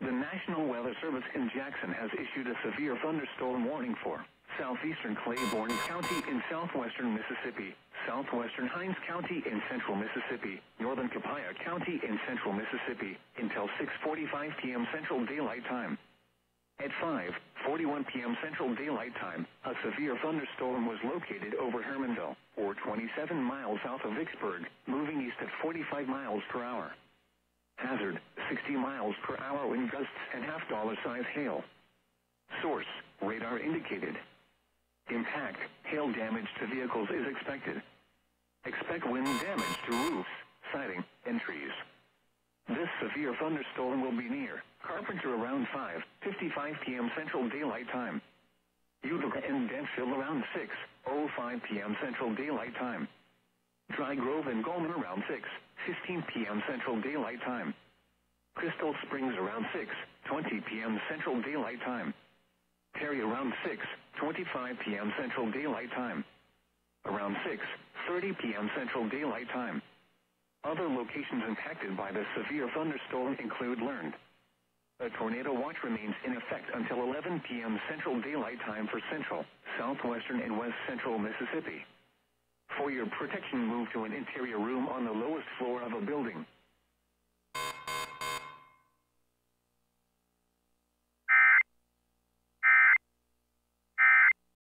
The National Weather Service in Jackson has issued a severe thunderstorm warning for southeastern Claiborne County in southwestern Mississippi, southwestern Hinds County in central Mississippi, northern Copiah County in central Mississippi, until 6:45 p.m. Central Daylight Time. At 5:41 p.m. Central Daylight Time, a severe thunderstorm was located over Hermanville, or 27 miles south of Vicksburg, moving east at 45 miles per hour. Hazard, 60 miles per hour wind gusts and half-dollar-size hail. Source, radar indicated. Impact, hail damage to vehicles is expected. Expect wind damage to roofs, siding, and trees. This severe thunderstorm will be near Carpenter around 5:55 p.m. Central Daylight Time. Utica and Dentville around 6:05 p.m. Central Daylight Time. Dry Grove and Gulman around 6:15 p.m. Central Daylight Time. Crystal Springs around 6:20 p.m. Central Daylight Time. Perry around 6:25 p.m. Central Daylight Time. Around 6:30 p.m. Central Daylight Time. Other locations impacted by the severe thunderstorm include Learned. A tornado watch remains in effect until 11 p.m. Central Daylight Time for central, southwestern, and west central Mississippi. For your protection, move to an interior room on the lowest floor of a building.